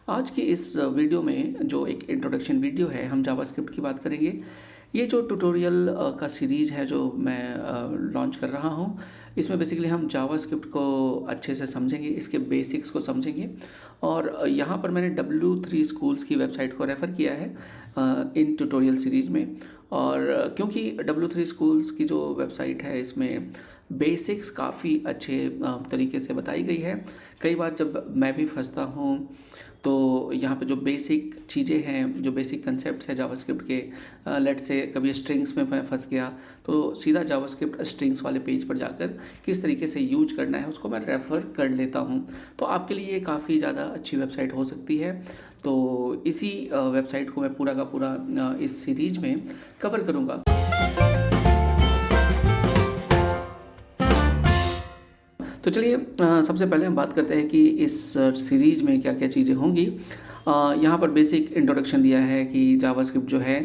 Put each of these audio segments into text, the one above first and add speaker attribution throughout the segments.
Speaker 1: आज की इस वीडियो में जो एक इंट्रोडक्शन वीडियो है, हम जावास्क्रिप्ट की बात करेंगे। ये जो ट्यूटोरियल का सीरीज़ है जो मैं लॉन्च कर रहा हूँ, इसमें बेसिकली हम जावास्क्रिप्ट को अच्छे से समझेंगे, इसके बेसिक्स को समझेंगे। और यहाँ पर मैंने W3 स्कूल्स की वेबसाइट को रेफ़र किया है इन ट्यूटोरियल सीरीज़ में। और क्योंकि W3 स्कूल्स की जो वेबसाइट है, इसमें बेसिक्स काफ़ी अच्छे तरीके से बताई गई है। कई बार जब मैं भी फंसता हूँ तो यहाँ पे जो बेसिक चीज़ें हैं, जो बेसिक कंसेप्ट्स हैं जावास्क्रिप्ट के, लेट्स से कभी स्ट्रिंग्स में मैं फंस गया तो सीधा जावास्क्रिप्ट स्ट्रिंग्स वाले पेज पर जाकर किस तरीके से यूज करना है उसको मैं रेफ़र कर लेता हूँ। तो आपके लिए ये काफ़ी ज़्यादा अच्छी वेबसाइट हो सकती है। तो इसी वेबसाइट को मैं पूरा का पूरा इस सीरीज़ में कवर करूँगा। तो चलिए सबसे पहले हम बात करते हैं कि इस सीरीज़ में क्या-क्या चीज़ें होंगी। यहाँ पर बेसिक इंट्रोडक्शन दिया है कि जावास्क्रिप्ट जो है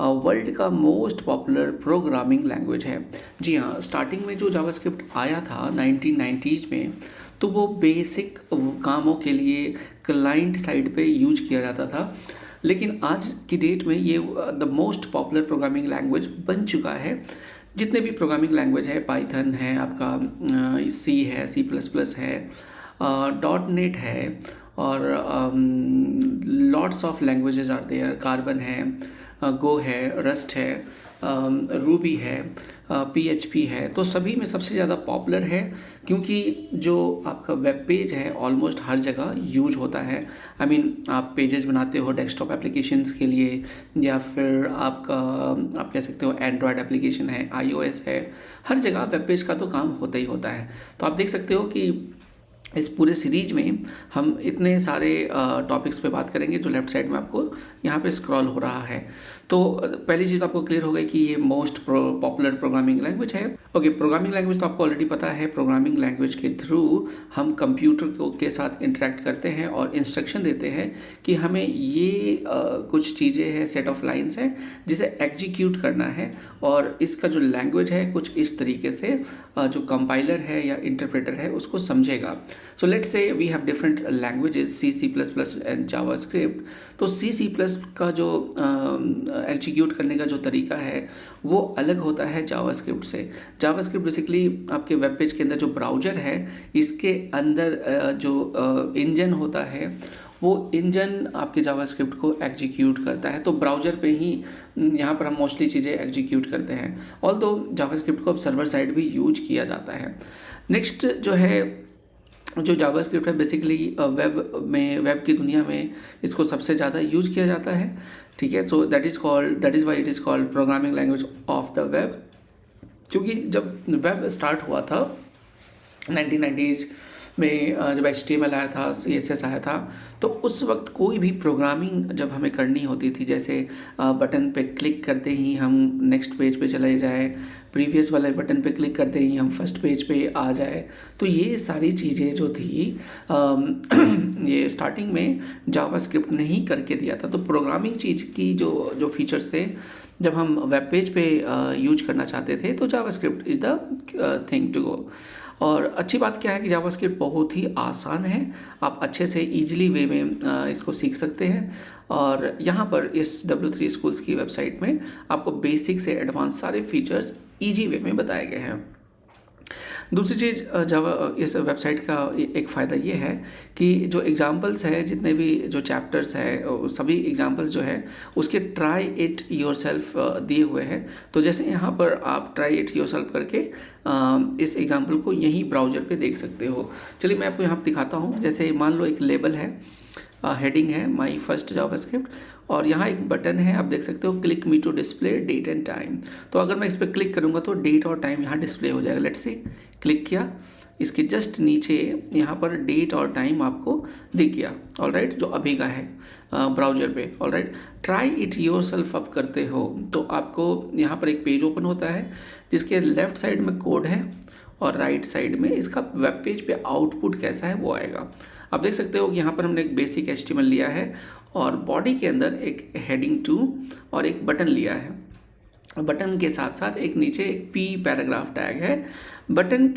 Speaker 1: वर्ल्ड का मोस्ट पॉपुलर प्रोग्रामिंग लैंग्वेज है। जी हाँ, स्टार्टिंग में जो जावास्क्रिप्ट आया था 1990s में, तो वो बेसिक कामों के लिए क्लाइंट साइड पे यूज किया जाता था। लेकिन आज की डेट में ये the most popular programming language बन चुका है। जितने भी प्रोग्रामिंग लैंग्वेज है, पाइथन है, आपका सी है, C++ है, डॉट नेट है, और lots of languages are there. Carbon है, गो है, रस्ट है, रूबी है, PHP है। तो सभी में सबसे ज़्यादा पॉपुलर है क्योंकि जो आपका वेब पेज है ऑलमोस्ट हर जगह यूज होता है। आई मीन आप पेजेस बनाते हो डेस्कटॉप एप्लीकेशंस के लिए, या फिर आप कह सकते हो एंड्रॉयड एप्लीकेशन है, iOS है, हर जगह वेब पेज का तो काम होता ही होता है। तो आप देख सकते हो कि इस पूरे सीरीज में हम इतने सारे टॉपिक्स पे बात करेंगे जो लेफ्ट साइड में आपको यहाँ पे स्क्रॉल हो रहा है। तो पहली चीज़ आपको क्लियर हो गई कि ये मोस्ट पॉपुलर प्रोग्रामिंग लैंग्वेज है। ओके, प्रोग्रामिंग लैंग्वेज तो आपको ऑलरेडी पता है। प्रोग्रामिंग लैंग्वेज के थ्रू हम कंप्यूटर के साथ इंटरेक्ट करते हैं और इंस्ट्रक्शन देते हैं कि हमें ये कुछ चीज़ें हैं, सेट ऑफ लाइन्स हैं जिसे एग्जीक्यूट करना है, और इसका जो लैंग्वेज है कुछ इस तरीके से जो कंपाइलर है या इंटरप्रेटर है उसको समझेगा। So let's say we have different languages, C++ and JavaScript। तो C++ का जो एग्जीक्यूट करने का जो तरीका है वो अलग होता है जावास्क्रिप्ट से। जावास्क्रिप्ट बेसिकली आपके वेब पेज के अंदर जो ब्राउज़र है, इसके अंदर जो इंजन होता है, वो इंजन आपके जावास्क्रिप्ट को एग्जीक्यूट करता है। तो ब्राउज़र पे ही यहाँ पर हम मोस्टली चीज़ें एग्जीक्यूट करते हैं, ऑल्दो जावास्क्रिप्ट को अब सर्वर साइड भी यूज किया जाता है। नेक्स्ट जो है, जो जावास्क्रिप्ट है बेसिकली वेब की दुनिया में इसको सबसे ज़्यादा यूज किया जाता है। ठीक है, so that is why it is called programming language of the web. क्योंकि जब वेब स्टार्ट हुआ था 1990s में, जब HTML आया था, CSS आया था, तो उस वक्त कोई भी प्रोग्रामिंग जब हमें करनी होती थी, जैसे बटन पे क्लिक करते ही हम नेक्स्ट पेज पे चले जाए, प्रीवियस वाले बटन पे क्लिक करते ही हम फर्स्ट पेज पे आ जाए, तो ये सारी चीज़ें जो थी ये स्टार्टिंग में जावास्क्रिप्ट ने ही करके दिया था। तो प्रोग्रामिंग चीज़ की जो फीचर्स थे, जब हम वेब पेज पे यूज करना चाहते थे, तो JavaScript is the thing to go. और अच्छी बात क्या है कि जावास्क्रिप्ट बहुत ही आसान है, आप अच्छे से ईजिली वे में इसको सीख सकते हैं। और यहाँ पर इस W3 स्कूल्स की वेबसाइट में आपको बेसिक से एडवांस सारे फीचर्स ईजी वे में बताए गए हैं। दूसरी चीज़, जावा इस वेबसाइट का एक फ़ायदा ये है कि जो एग्जांपल्स है, जितने भी जो चैप्टर्स है, सभी एग्जांपल्स जो है उसके ट्राई इट योरसेल्फ दिए हुए हैं। तो जैसे यहाँ पर आप ट्राई इट योरसेल्फ करके इस एग्जांपल को यहीं ब्राउज़र पे देख सकते हो। चलिए मैं आपको यहाँ पर दिखाता हूँ। जैसे मान लो एक लेबल है, हेडिंग है माई फर्स्ट जावास्क्रिप्ट, और यहाँ एक बटन है, आप देख सकते हो click me to display date and time. तो अगर मैं इस पर क्लिक करूँगा तो डेट और टाइम यहाँ डिस्प्ले हो जाएगा। लेट्स से क्लिक किया, इसके जस्ट नीचे यहाँ पर डेट और टाइम आपको दिख गया। ऑलराइट, जो अभी का है ब्राउज़र पे। ऑलराइट, ट्राई इट योरसेल्फ आप करते हो तो आपको यहाँ पर एक पेज ओपन होता है जिसके लेफ्ट साइड में कोड है और राइट साइड में इसका वेब पेज पे आउटपुट कैसा है वो आएगा। आप देख सकते हो कि यहाँ पर हमने एक बेसिक HTML लिया है और बॉडी के अंदर एक हेडिंग 2 और एक बटन लिया है। बटन के साथ साथ एक नीचे एक पी पैराग्राफ टैग है। बटन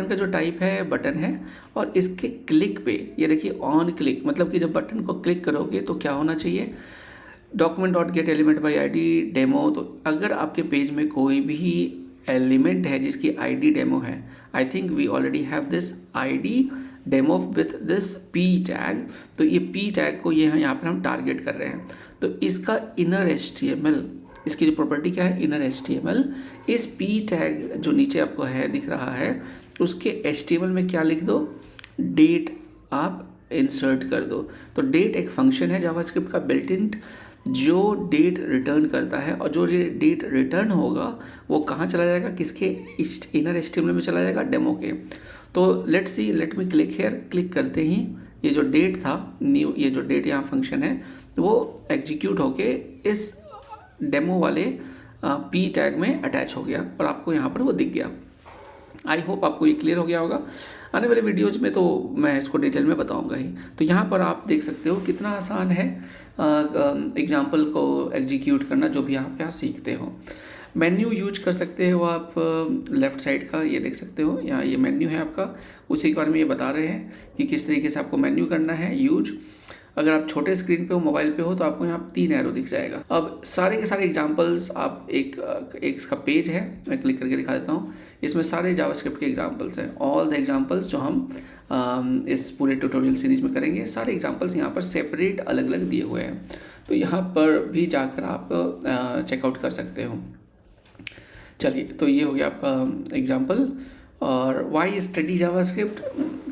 Speaker 1: का जो टाइप है बटन है, और इसके क्लिक पे ये देखिए ऑन क्लिक, मतलब कि जब बटन को क्लिक करोगे तो क्या होना चाहिए, document dot gate element by ID demo. तो अगर आपके पेज में कोई भी एलिमेंट है जिसकी आईडी डेमो है, I think we already have this ID demo with this P tag, तो ये पी टैग को ये यहाँ पर हम टारगेट कर रहे हैं। तो इसका इनर HTML, इसकी जो प्रॉपर्टी क्या है, इनर HTML, इस पी टैग जो नीचे आपको है दिख रहा है, उसके HTML में क्या लिख दो, डेट आप इंसर्ट कर दो। तो डेट एक फंक्शन है जावास्क्रिप्ट का बिल्ट इन, जो डेट रिटर्न करता है, और जो ये डेट रिटर्न होगा वो कहाँ चला जाएगा, किसके इनर HTML में चला जाएगा, डेमो के। तो let see, let me click here, click करते ही ये जो डेट था न्यू, ये जो डेट यहाँ फंक्शन है वो एग्जीक्यूट होके इस डेमो वाले पी टैग में अटैच हो गया, और आपको यहाँ पर वो दिख गया। आई होप आपको ये क्लियर हो गया होगा। आने वाले वीडियोज़ में तो मैं इसको डिटेल में बताऊंगा ही। तो यहाँ पर आप देख सकते हो कितना आसान है एग्जाम्पल को एग्जीक्यूट करना, जो भी आप यहाँ सीखते हो। मेन्यू यूज कर सकते हो आप, लेफ़्ट साइड का ये देख सकते हो, यहाँ ये मेन्यू है आपका, उसी के बारे में ये बता रहे हैं कि किस तरीके से आपको मेन्यू करना है यूज। अगर आप छोटे स्क्रीन पे हो, मोबाइल पे हो, तो आपको यहाँ 3 एरो दिख जाएगा। अब सारे के सारे एग्जांपल्स आप एक इसका पेज है, मैं क्लिक करके दिखा देता हूँ। इसमें सारे जावास्क्रिप्ट के एग्जांपल्स हैं, ऑल द एग्जांपल्स जो हम इस पूरे ट्यूटोरियल सीरीज में करेंगे, सारे एग्जांपल्स यहाँ पर सेपरेट अलग अलग दिए हुए हैं। तो यहाँ पर भी जाकर आप चेकआउट कर सकते हो। चलिए, तो ये हो गया आपका एग्जाम्पल। और वाई स्टडी जावास्क्रिप्ट,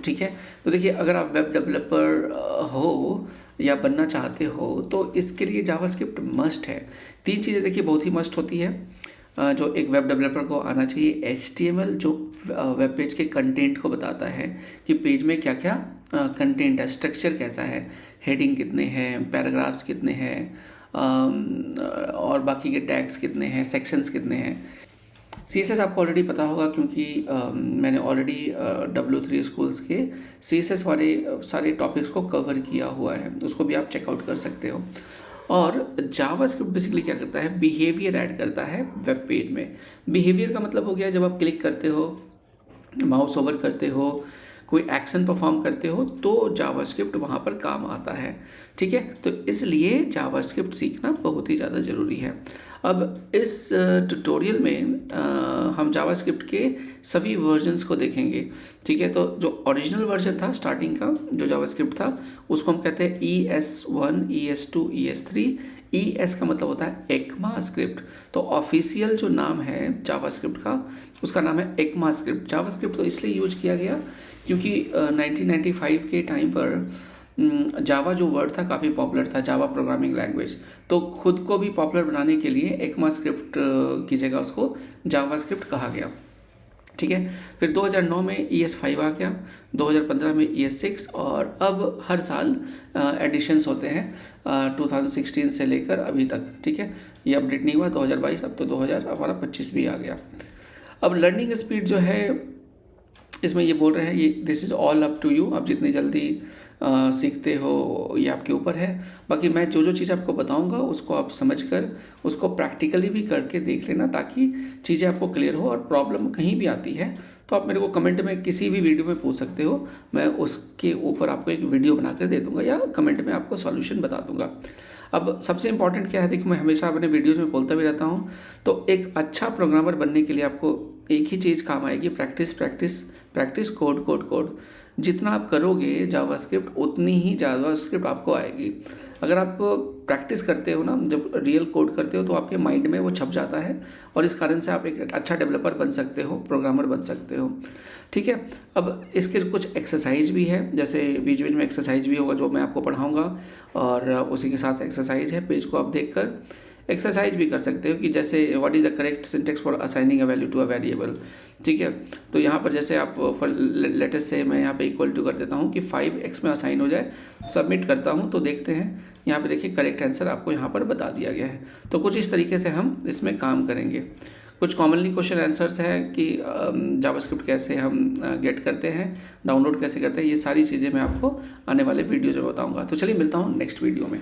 Speaker 1: ठीक है। तो देखिए, अगर आप वेब डेवलपर हो या बनना चाहते हो तो इसके लिए जावास्क्रिप्ट मस्ट है। 3 चीज़ें देखिए बहुत ही मस्ट होती है जो एक वेब डेवलपर को आना चाहिए। HTML जो वेब पेज के कंटेंट को बताता है कि पेज में क्या क्या कंटेंट है, स्ट्रक्चर कैसा है, हेडिंग कितने हैं, पैराग्राफ्स कितने हैं, और बाकी के टैग्स कितने हैं, सेक्शंस कितने हैं। CSS आपको ऑलरेडी पता होगा, क्योंकि मैंने ऑलरेडी W3 स्कूल्स के CSS वाले सारे टॉपिक्स को कवर किया हुआ है, उसको भी आप चेकआउट कर सकते हो। और जावास्क्रिप्ट बेसिकली क्या करता है, बिहेवियर ऐड करता है वेब पेज में। बिहेवियर का मतलब हो गया जब आप क्लिक करते हो, माउस ओवर करते हो, कोई एक्शन परफॉर्म करते हो, तो जावास्क्रिप्ट वहाँ पर काम आता है, ठीक है। तो इसलिए जावास्क्रिप्ट सीखना बहुत ही ज़्यादा ज़रूरी है। अब इस ट्यूटोरियल में हम जावास्क्रिप्ट के सभी वर्जन्स को देखेंगे, ठीक है। तो जो ओरिजिनल वर्जन था स्टार्टिंग का जो जावास्क्रिप्ट था, उसको हम कहते हैं ES1, ES2, ES3। ES का मतलब होता है ECMAScript। तो ऑफिशियल जो नाम है जावास्क्रिप्ट का, उसका नाम है ECMAScript। जावास्क्रिप्ट तो इसलिए यूज किया गया क्योंकि 1995 के टाइम पर जावा जो वर्ड था काफ़ी पॉपुलर था, जावा प्रोग्रामिंग लैंग्वेज। तो खुद को भी पॉपुलर बनाने के लिए ECMAScript की जगह उसको जावास्क्रिप्ट कहा गया, ठीक है। फिर 2009 में ES5 आ गया, 2015 में ES6, और अब हर साल एडिशंस होते हैं 2016 से लेकर अभी तक, ठीक है। ये अपडेट नहीं हुआ 2022, अब तो 2025 भी आ गया। अब लर्निंग स्पीड जो है इसमें ये बोल रहे हैं, ये this is all up to you, आप जितनी जल्दी सीखते हो ये आपके ऊपर है। बाकी मैं जो जो चीज़ आपको बताऊंगा उसको आप समझकर उसको प्रैक्टिकली भी करके देख लेना, ताकि चीज़ें आपको क्लियर हो। और प्रॉब्लम कहीं भी आती है तो आप मेरे को कमेंट में किसी भी वीडियो में पूछ सकते हो, मैं उसके ऊपर आपको एक वीडियो बना कर दे दूँगा या कमेंट में आपको सॉल्यूशन बता दूँगा। अब सबसे इम्पॉर्टेंट क्या है, देखो मैं हमेशा अपने वीडियोज़ में बोलता भी रहता हूँ, तो एक अच्छा प्रोग्रामर बनने के लिए आपको एक ही चीज़ काम आएगी, practice practice practice, code code code. जितना आप करोगे जावास्क्रिप्ट उतनी ही जावास्क्रिप्ट आपको आएगी। अगर आप प्रैक्टिस करते हो ना, जब रियल कोड करते हो तो आपके माइंड में वो छप जाता है, और इस कारण से आप एक अच्छा डेवलपर बन सकते हो, प्रोग्रामर बन सकते हो, ठीक है। अब इसके कुछ एक्सरसाइज भी है, जैसे बीच बीच में एक्सरसाइज भी होगा जो मैं आपको पढ़ाऊँगा, और उसी के साथ एक्सरसाइज है, पेज को आप देख कर एक्सरसाइज भी कर सकते हो कि जैसे what is the correct syntax for assigning a value to a variable, ठीक है। तो यहाँ पर जैसे आप लेटेस्ट से मैं यहाँ पे इक्वल टू कर देता हूँ कि 5x में असाइन हो जाए, सबमिट करता हूँ, तो देखते हैं यहाँ पे देखिए करेक्ट आंसर आपको यहाँ पर बता दिया गया है। तो कुछ इस तरीके से हम इसमें काम करेंगे। कुछ कॉमनली क्वेश्चन आंसर्स है कि जावास्क्रिप्ट कैसे हम गेट करते हैं, डाउनलोड कैसे करते हैं, ये सारी चीज़ें मैं आपको आने वाले वीडियोज़ में बताऊँगा। तो चलिए मिलता हूँ नेक्स्ट वीडियो में।